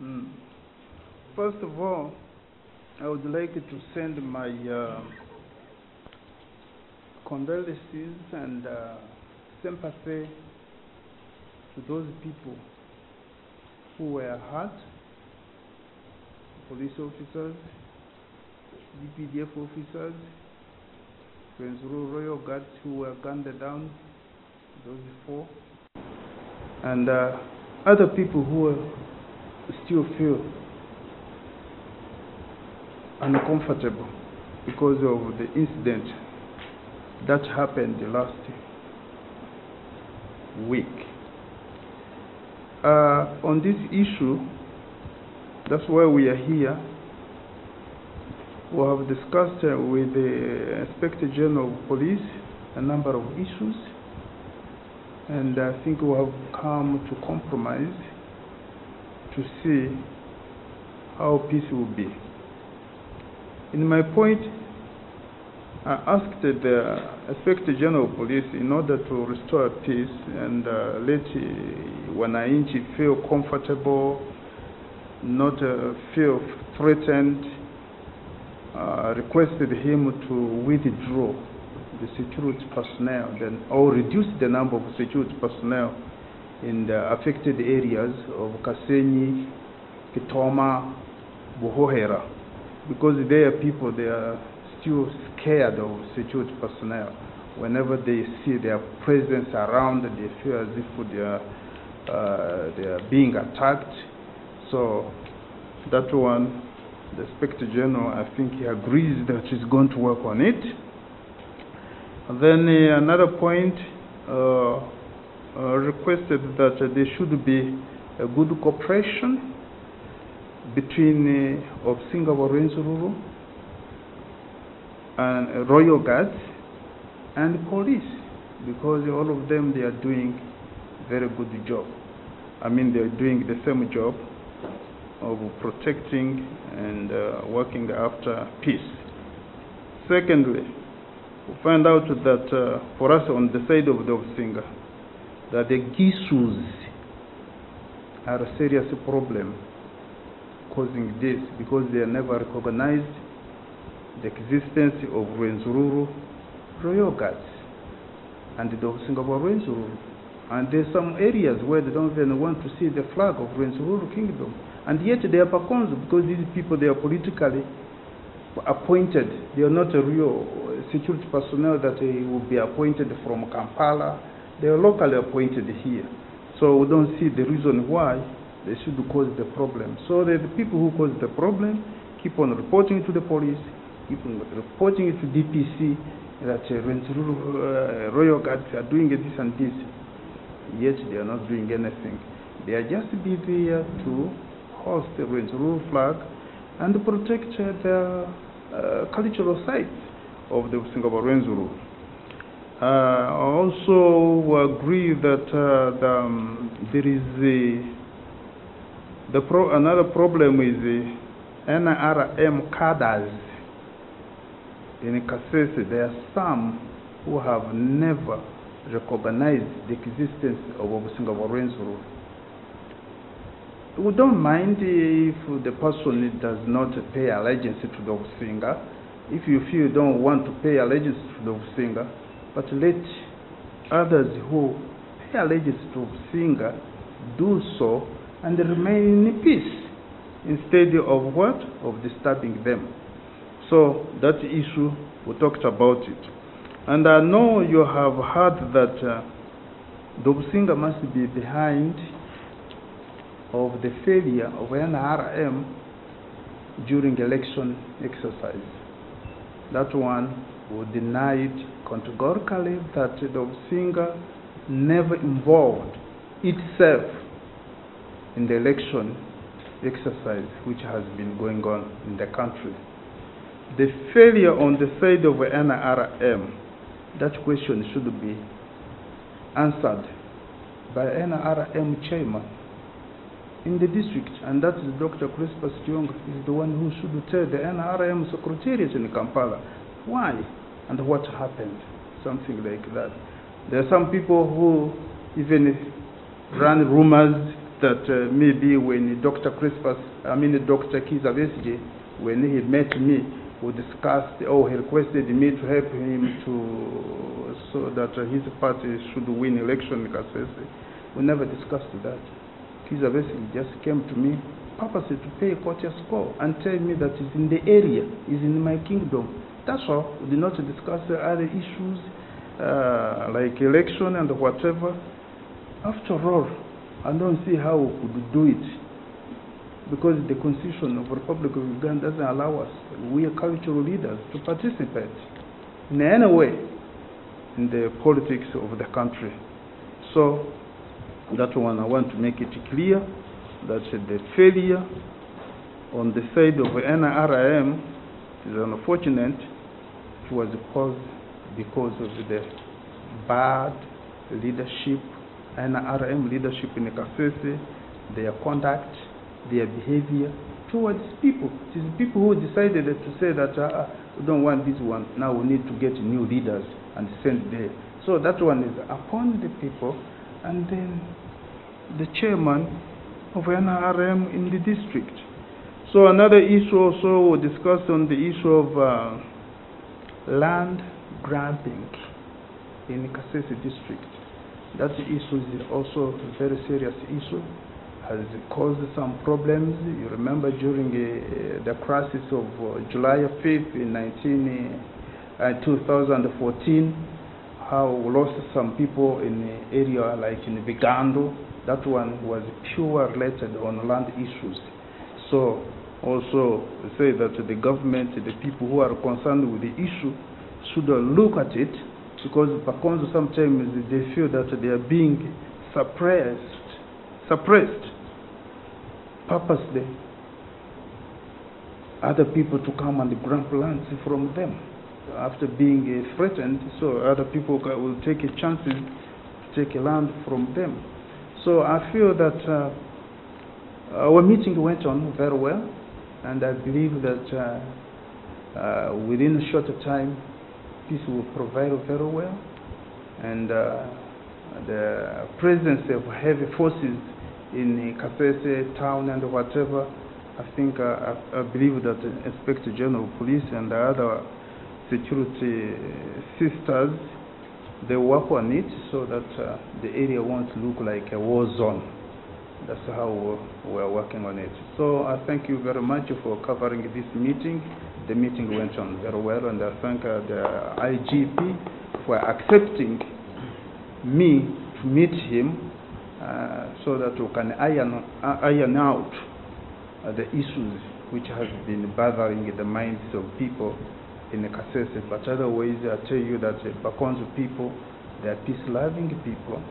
Mm. First of all, I would like to send my condolences and sympathy to those people who were hurt, police officers, GPDF officers, Rwenzururu Royal Guards who were gunned down, those four, and other people who still feel uncomfortable because of the incident that happened last week. On this issue, that's why we are here. We have discussed with the Inspector General of Police a number of issues, and I think we have come to compromise to see how peace will be. In my point, I asked the Inspector General of Police in order to restore peace and let Wananchi feel comfortable, not feel threatened, requested him to withdraw the security personnel or reduce the number of security personnel in the affected areas of Kasenyi, Kitoma, Buhohera, because there are people, they are still scared of security personnel. Whenever they see their presence around, they feel as if they are being attacked. So that one, the Inspector General, I think he agrees that he's going to work on it. And then another point, requested that there should be a good cooperation between Obsinga Rwenzururu and Royal Guards and police, because all of them, they are doing very good job. I mean, they are doing the same job of protecting and working after peace. Secondly, we find out that for us on the side of the Obsinga, that the Gisus are a serious problem causing this, because they never recognized the existence of Rwenzururu Royal Guards and the Obsinga Rwenzururu. And there's some areas where they don't even want to see the flag of Rwenzururu Kingdom. And yet they are Pakonzo, because these people, they are politically appointed. They are not a real security personnel that will be appointed from Kampala. They are locally appointed here. So we don't see the reason why they should cause the problem. So the people who cause the problem keep on reporting to the police, keep on reporting to DPC that Rwenzururu Royal Guards are doing this and this. Yet they are not doing anything. They are just be there to host the Rwenzururu flag and protect the cultural sites of the Obsinga Rwenzururu. I also agree that there is another problem is the NRM cadres in Kasese. There are some who have never recognized the existence of Obsinga Rwenzururu. We don't mind if the person does not pay allegiance to the Obsinga. If you feel you don't want to pay allegiance to the Obsinga, but let others who pay allegiance to Obsinga do so and remain in peace instead of what? Of disturbing them. So that issue, we talked about it. And I know you have heard that the Obsinga must be behind of the failure of NRM during election exercise. That one would deny it categorically, that the Obsinga never involved itself in the election exercise which has been going on in the country. The failure on the side of NRM, that question should be answered by NRM chairman in the district, and that is Dr. Crispus Kiongo, is the one who should tell the NRM secretariat in Kampala why and what happened, something like that. There are some people who even run rumors that maybe when Dr. Dr. Kizza Besigye, when he met me, we discussed, or he requested me to help him so that his party should win election in Kasese. We never discussed that. Kizza Besigye just came to me purposely to pay a courteous call and tell me that he's in the area, he's in my kingdom. That's all. We did not discuss other issues like election and whatever. After all, I don't see how we could do it, because the Constitution of the Republic of Uganda doesn't allow us, we are cultural leaders, to participate in any way in the politics of the country. So that one, I want to make it clear that the failure on the side of NRM is unfortunate. It was caused because of the bad leadership, NRM leadership in Kasese, their conduct, their behavior towards people. It is people who decided to say that we don't want this one, now we need to get new leaders and send there. So that one is upon the people, and then the chairman of NRM in the district. So another issue also we discussed on the issue of land grabbing in Kasese district. That issue is also a very serious issue, has caused some problems. You remember during the crisis of July 5th in 2014, how we lost some people in the area like in Bigando. That one was pure related on land issues. So also say that the government, the people who are concerned with the issue, should look at it, because Bakonzo sometimes they feel that they are being suppressed purposely, other people to come and grab lands from them after being threatened. So other people will take chances to take land from them. So I feel that our meeting went on very well, and I believe that within a short time peace will prevail very well, and the presence of heavy forces in Kasese town and whatever, I think I believe that Inspector General of Police and the other security sisters, they work on it so that the area won't look like a war zone. That's how we're working on it. So I thank you very much for covering this meeting. The meeting went on very well, and I thank the IGP for accepting me to meet him so that we can iron out the issues which have been bothering the minds of people in Kasese. But otherwise, I tell you that Bakonzo people, they are peace-loving people.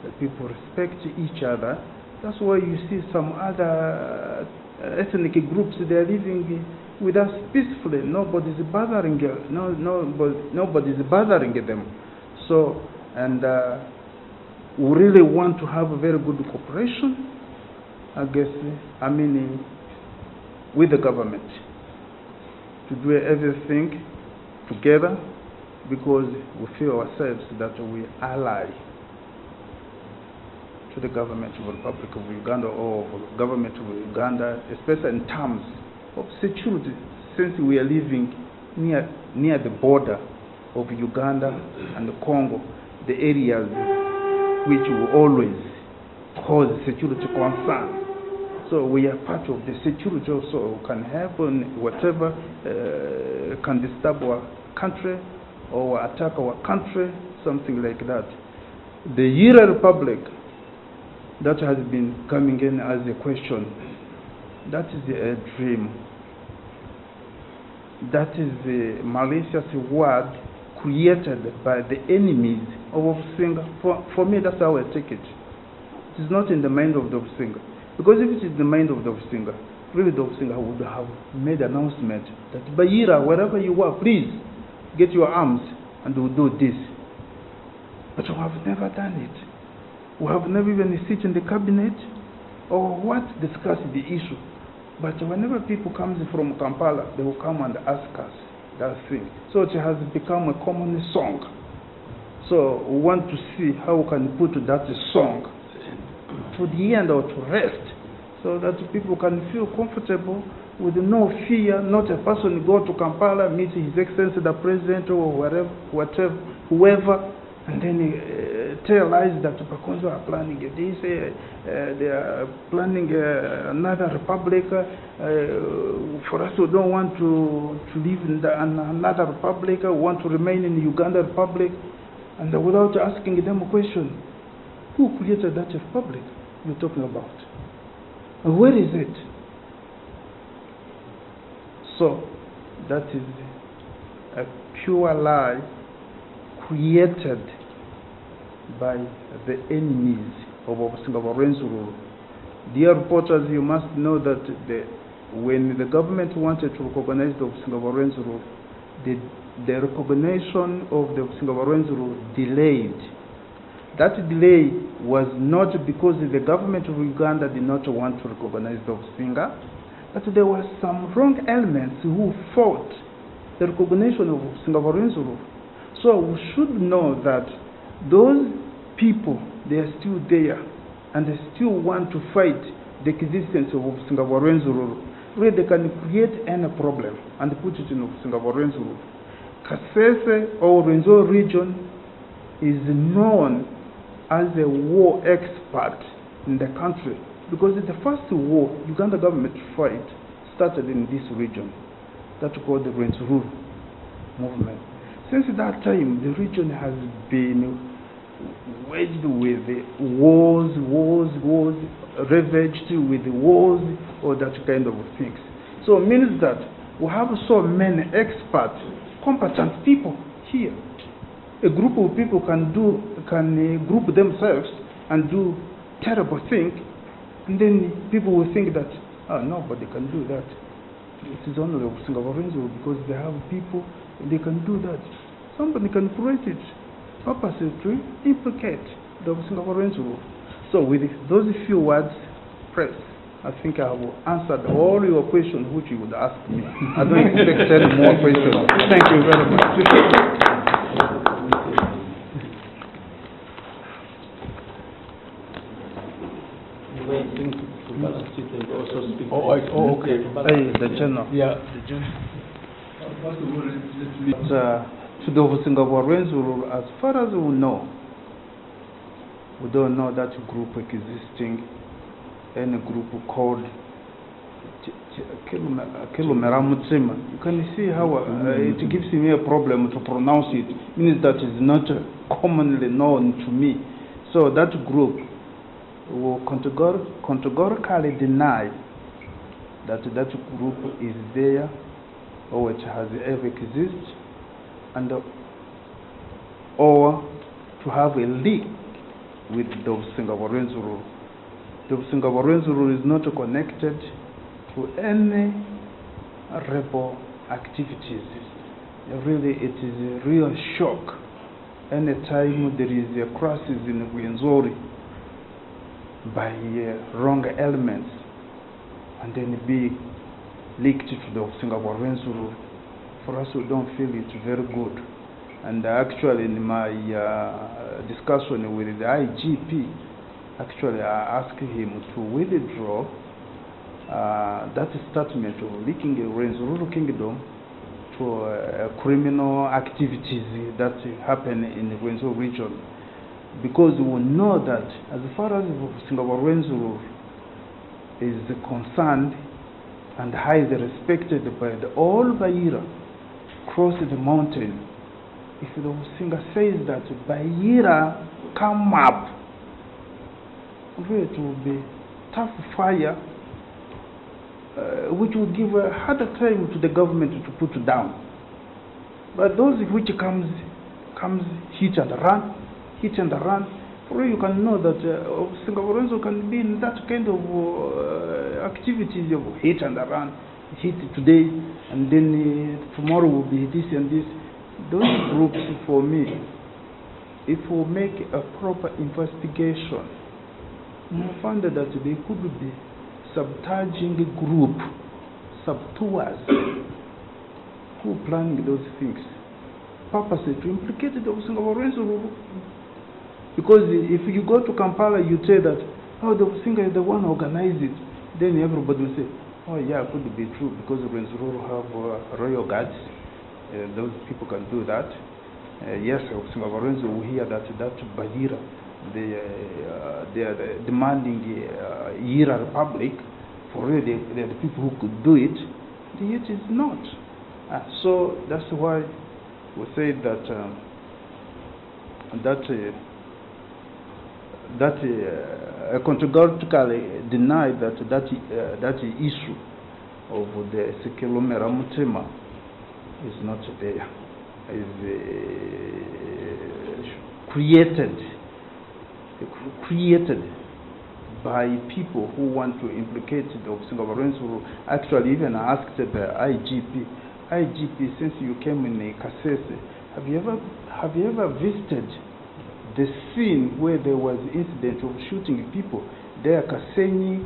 The people respect each other. That's why you see some other ethnic groups, they are living with us peacefully. Nobody's bothering nobody's bothering them. So, and we really want to have a very good cooperation, I guess, with the government, to do everything together, because we feel ourselves that we ally to the government of the Republic of Uganda, or government of Uganda, especially in terms of security, since we are living near the border of Uganda and Congo, the areas which will always cause security concern. So we are part of the security also. We can help on whatever can disturb our country or attack our country, something like that. The Yira Republic, that has been coming in as a question, that is a dream. That is the malicious word created by the enemies of Obusinga. For me, that's how I take it. It is not in the mind of the Obusinga. Because if it is in the mind of the Obusinga, really the Obusinga would have made an announcement that Bayira, wherever you are, please get your arms and we'll do this. But we have never done it. We have never even sit in the cabinet or discuss the issue. But whenever people come from Kampala, they will come and ask us that thing. So it has become a common song. So we want to see how we can put that song to the end or to rest, so that people can feel comfortable with no fear. Not a person go to Kampala, meet His Excellency the President or whoever, and then tell lies that Pakonzo are planning this, they are planning another republic. For us who don't want to live in another republic, we want to remain in the Uganda Republic, and without asking them a question, who created that republic you're talking about? Where is it? So, that is a pure lie created by the enemies of Obusinga rule. Dear reporters, you must know that when the government wanted to recognize the Obusinga rule, the recognition of the Obusinga rule delayed. That delay was not because the government of Uganda did not want to recognize the Obusinga, but there were some wrong elements who fought the recognition of Obusinga rule. So we should know that those people, they are still there, and they still want to fight the existence of Obusinga rule. Where they can create any problem and put it in Obusinga rule. Kasese or Rwenzori region is known as a war expert in the country, because the first war Uganda government fight started in this region, that's called the Rwenzori movement. Since that time, the region has been waged with wars, ravaged with wars, or that kind of things. So it means that we have so many experts, competent people here. A group of people can group themselves and do terrible things, and then people will think that, nobody can do that. It is only Obusinga because they have people, they can do that. Somebody can create it purposely to implicate the Obusinga rule. So with those few words, press, I think I have answered all your questions which you would ask me. I don't expect any more questions. Thank you very much. Okay. Hey, the general. Yeah. The general. To the Obusinga rule, as far as we know, we don't know that group existing, any group called Kilumera Mutsima. You can see how it gives me a problem to pronounce it. It means that is not commonly known to me. So that group will categorically deny that group is there or it has ever existed, and or to have a link with the Obusinga rule. The Obusinga rule is not connected to any rebel activities. Really, it is a real shock anytime there is a crisis in Rwenzori by wrong elements and then be linked to the Obusinga rule. For us, we don't feel it's very good. And actually, in my discussion with the IGP, actually I asked him to withdraw that statement of linking the Rwenzori Kingdom to criminal activities that happen in the Rwenzori region, because we know that as far as Obusinga rule is concerned and highly respected by all Baira across the mountain, if the Obusinga says that Baira come up, it will be tough fire, which will give a harder time to the government to put down. But those which comes hit and run, for you can know that Obusinga can be in that kind of activities of hit and run, hit today and then tomorrow will be this and this. Those groups, for me, if we make a proper investigation, we find that they could be sabotaging group, saboteurs, who planning those things, purposely to implicate the Obusinga rule. Because if you go to Kampala, you say that oh, the singer is the one who organized it. Then everybody will say, oh yeah, could be true because Rwenzururu have royal guards. Those people can do that. Yes, Singaporeans will hear that Bahira, they are demanding Yira Republic. For real, they are the people who could do it. Yet it's not. So that's why we say that categorically deny that issue of the Sekilomera Mutima is not there. Is created by people who want to implicate the Singaporeans who actually even asked the IGP, since you came in Kasese, have you ever visited the scene where there was incident of shooting people there, Kasenyi,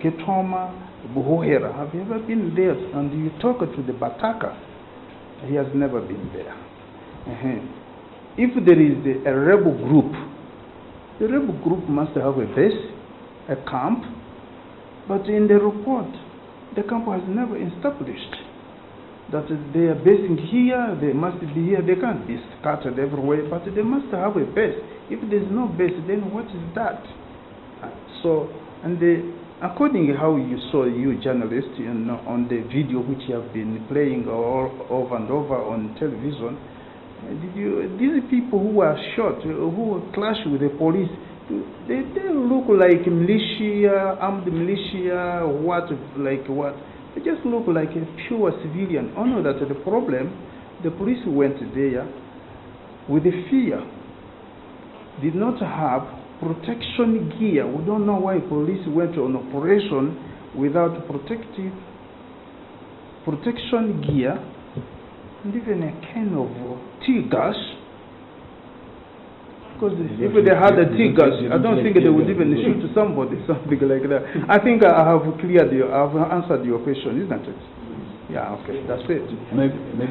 Ketoma, Buhohera? Have you ever been there? And you talk to the Bataka, he has never been there. If there is a rebel group, the rebel group must have a base, a camp, but in the report, the camp has never established that they are basing here, they must be here, they can't be scattered everywhere, but they must have a base. If there's no base, then what is that? So, and according to how you saw, you journalists, on the video which you have been playing all over and over on television, these people who were shot, who clashed with the police, they look like militia, armed militia, what? They just look like a pure civilian. Only that the problem, the police went there with the fear, did not have protection gear. We don't know why police went on operation without protection gear, and even a kind of tear gas. Because if they had a tear gas, I don't think they would even shoot somebody, something like that. I think I have answered your question, isn't it? Yeah, okay, that's it. Maybe